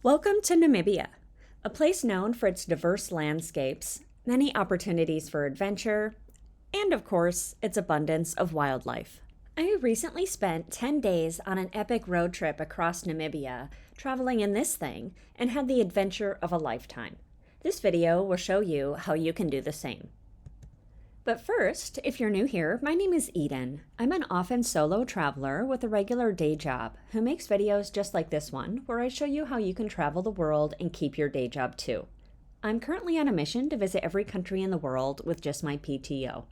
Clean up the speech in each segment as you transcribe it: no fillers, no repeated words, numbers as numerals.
Welcome to Namibia, a place known for its diverse landscapes, many opportunities for adventure, and of course, its abundance of wildlife. I recently spent 10 days on an epic road trip across Namibia, traveling in this thing, and had the adventure of a lifetime. This video will show you how you can do the same. But first, if you're new here, my name is Eden. I'm an often solo traveler with a regular day job who makes videos just like this one, where I show you how you can travel the world and keep your day job too. I'm currently on a mission to visit every country in the world with just my PTO.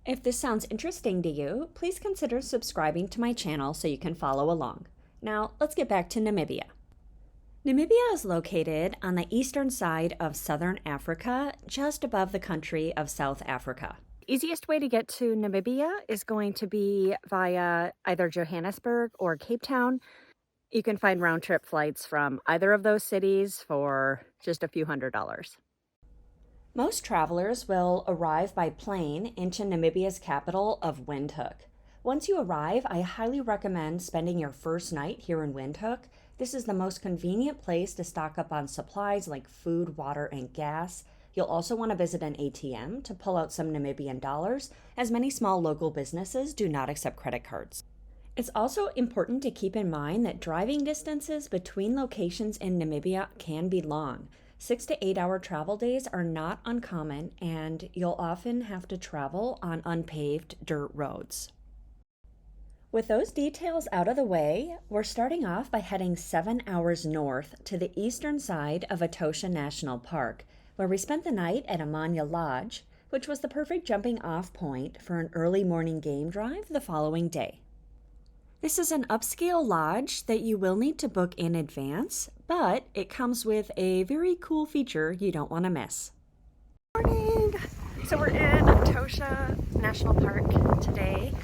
If this sounds interesting to you, please consider subscribing to my channel so you can follow along. Now, let's get back to Namibia. Namibia is located on the eastern side of southern Africa, just above the country of South Africa. Easiest way to get to Namibia is going to be via either Johannesburg or Cape Town. You can find round-trip flights from either of those cities for just a few $100s. Most travelers will arrive by plane into Namibia's capital of Windhoek. Once you arrive, I highly recommend spending your first night here in Windhoek. This is the most convenient place to stock up on supplies like food, water, and gas. You'll also want to visit an ATM to pull out some Namibian dollars, as many small local businesses do not accept credit cards. It's also important to keep in mind that driving distances between locations in Namibia can be long. 6 to 8 hour travel days are not uncommon, and you'll often have to travel on unpaved dirt roads. With those details out of the way, we're starting off by heading 7 hours north to the eastern side of Etosha National Park, where we spent the night at Amanya Lodge, which was the perfect jumping off point for an early morning game drive the following day. This is an upscale lodge that you will need to book in advance, but it comes with a very cool feature you don't want to miss. Morning! So we're in Etosha National Park today,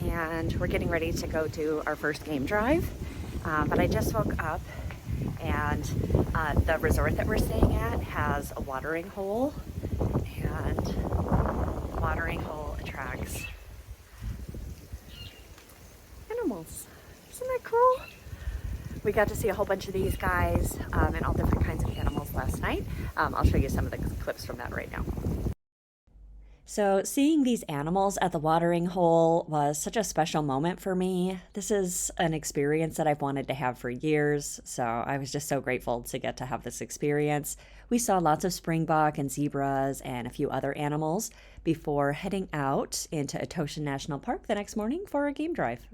and we're getting ready to go do our first game drive. But I just woke up, and the resort that we're staying at has a watering hole, and the watering hole attracts animals. Isn't that cool? We got to see a whole bunch of these guys and all different kinds of animals last night. I'll show you some of the clips from that right now. So seeing these animals at the watering hole was such a special moment for me. This is an experience that I've wanted to have for years, so I was just so grateful to get to have this experience. We saw lots of springbok and zebras and a few other animals before heading out into Etosha National Park the next morning for a game drive.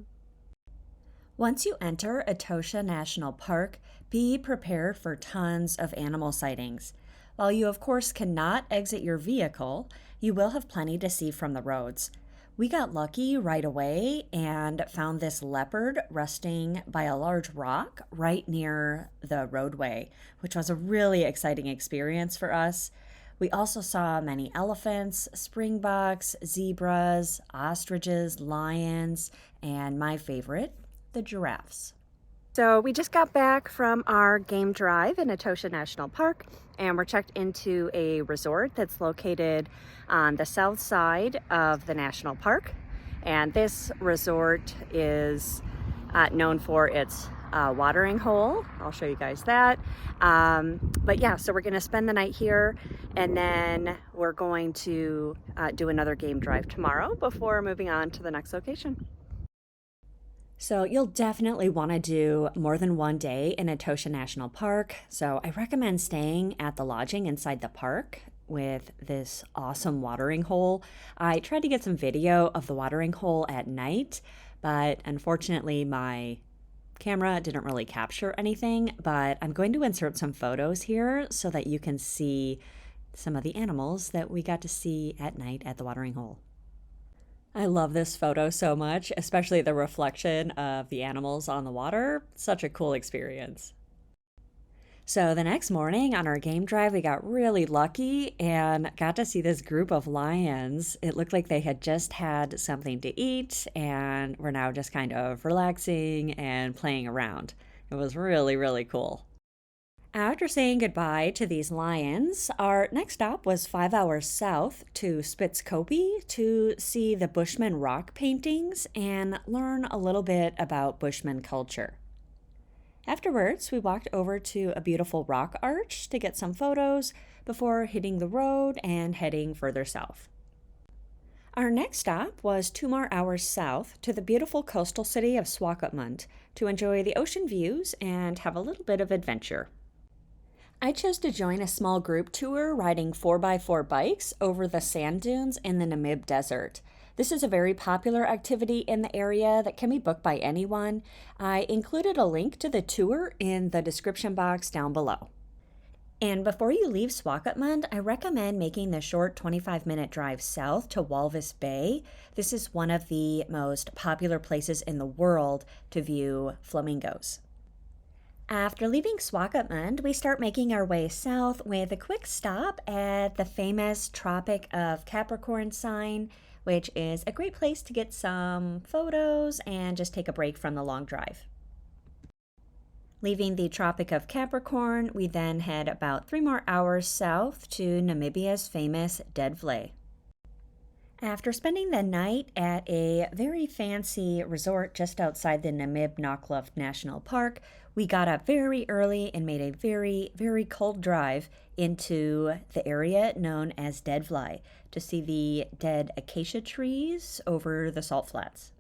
Once you enter Etosha National Park, be prepared for tons of animal sightings. While you of course cannot exit your vehicle, you will have plenty to see from the roads. We got lucky right away and found this leopard resting by a large rock right near the roadway, which was a really exciting experience for us. We also saw many elephants, springboks, zebras, ostriches, lions, and my favorite, the giraffes. So we just got back from our game drive in Etosha National Park, and we're checked into a resort that's located on the south side of the national park. And this resort is known for its watering hole. I'll show you guys that. But yeah, so we're going to spend the night here, and then we're going to do another game drive tomorrow before moving on to the next location. So you'll definitely want to do more than one day in Etosha National Park. So I recommend staying at the lodging inside the park with this awesome watering hole. I tried to get some video of the watering hole at night, but unfortunately my camera didn't really capture anything. But I'm going to insert some photos here so that you can see some of the animals that we got to see at night at the watering hole. I love this photo so much, especially the reflection of the animals on the water. Such a cool experience. So the next morning on our game drive, we got really lucky and got to see this group of lions. It looked like they had just had something to eat and were now just kind of relaxing and playing around. It was really, really cool. After saying goodbye to these lions, our next stop was 5 hours south to Spitzkoppe to see the Bushman rock paintings and learn a little bit about Bushman culture. Afterwards, we walked over to a beautiful rock arch to get some photos before hitting the road and heading further south. Our next stop was 2 more hours south to the beautiful coastal city of Swakopmund to enjoy the ocean views and have a little bit of adventure. I chose to join a small group tour riding 4x4 bikes over the sand dunes in the Namib Desert. This is a very popular activity in the area that can be booked by anyone. I included a link to the tour in the description box down below. And before you leave Swakopmund, I recommend making the short 25-minute drive south to Walvis Bay. This is one of the most popular places in the world to view flamingos. After leaving Swakopmund, we start making our way south with a quick stop at the famous Tropic of Capricorn sign, which is a great place to get some photos and just take a break from the long drive. Leaving the Tropic of Capricorn, we then head about 3 more hours south to Namibia's famous Deadvlei. After spending the night at a very fancy resort just outside the Etosha National Park, we got up very early and made a very, very cold drive into the area known as Deadvlei to see the dead acacia trees over the salt flats.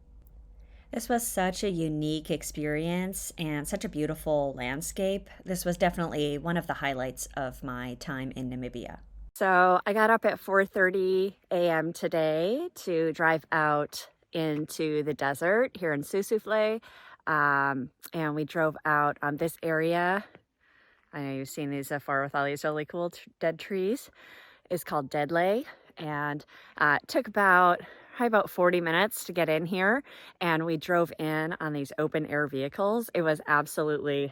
This was such a unique experience and such a beautiful landscape. This was definitely one of the highlights of my time in Namibia. So I got up at 4:30 a.m. today to drive out into the desert here in Sossusvlei. And we drove out on this area. I know you've seen these afar with all these really cool dead trees. It's called Deadvlei, and it took about 40 minutes to get in here, and we drove in on these open air vehicles. It was absolutely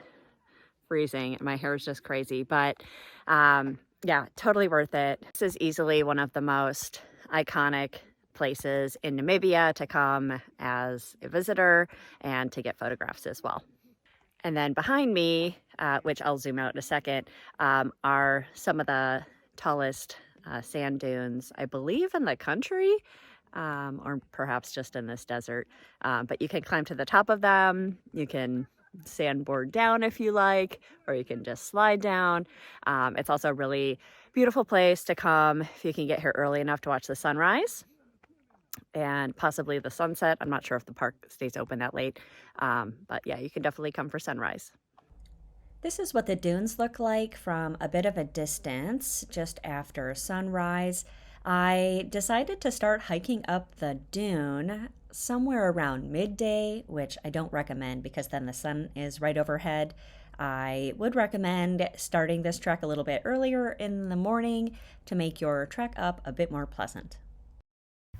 freezing. My hair is just crazy, but yeah, totally worth it. This is easily one of the most iconic places in Namibia to come as a visitor and to get photographs as well. And then behind me, which I'll zoom out in a second, are some of the tallest sand dunes, I believe, in the country, or perhaps just in this desert. But you can climb to the top of them. You can sandboard down if you like, or you can just slide down. It's also a really beautiful place to come if you can get here early enough to watch the sunrise and possibly the sunset. I'm not sure if the park stays open that late, but yeah, you can definitely come for sunrise. This is what the dunes look like from a bit of a distance just after sunrise. I decided to start hiking up the dune somewhere around midday, which I don't recommend because then the sun is right overhead. I would recommend starting this trek a little bit earlier in the morning to make your trek up a bit more pleasant.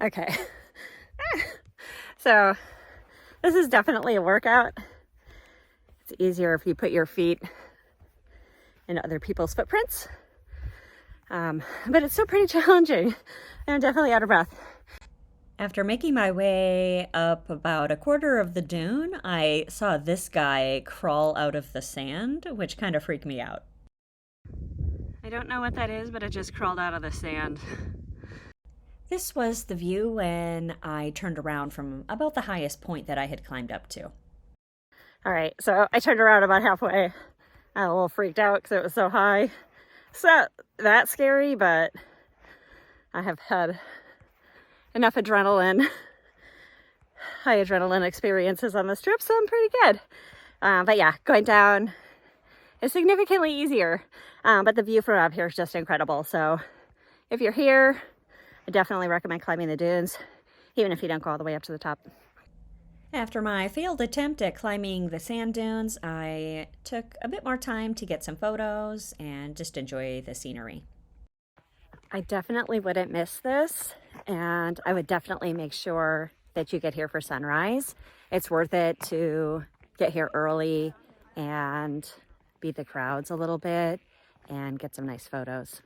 Okay, so this is definitely a workout. It's easier if you put your feet in other people's footprints, but it's still pretty challenging, and I'm definitely out of breath. After making my way up about a quarter of the dune, I saw this guy crawl out of the sand, which kind of freaked me out. I don't know what that is, but it just crawled out of the sand. This was the view when I turned around from about the highest point that I had climbed up to. All right, so I turned around about halfway. I was a little freaked out because it was so high. It's not that scary, but I have had enough adrenaline, high adrenaline experiences on this trip, so I'm pretty good. But yeah, going down is significantly easier, but the view from up here is just incredible. So if you're here, I definitely recommend climbing the dunes, even if you don't go all the way up to the top. After my failed attempt at climbing the sand dunes, I took a bit more time to get some photos and just enjoy the scenery. I definitely wouldn't miss this, and I would definitely make sure that you get here for sunrise. It's worth it to get here early and beat the crowds a little bit and get some nice photos.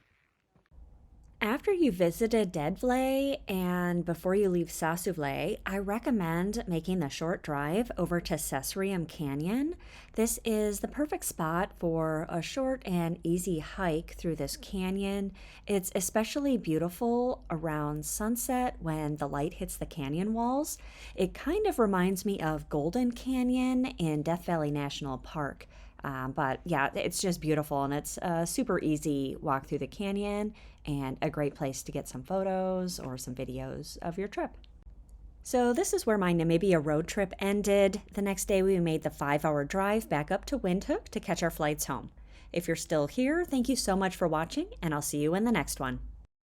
After you visited Deadvlei and before you leave Sossusvlei, I recommend making the short drive over to Sesrium Canyon. This is the perfect spot for a short and easy hike through this canyon. It's especially beautiful around sunset when the light hits the canyon walls. It kind of reminds me of Golden Canyon in Death Valley National Park. But yeah, it's just beautiful and it's a super easy walk through the canyon and a great place to get some photos or some videos of your trip. So this is where my Namibia road trip ended. The next day we made the 5-hour drive back up to Windhoek to catch our flights home. If you're still here, thank you so much for watching and I'll see you in the next one.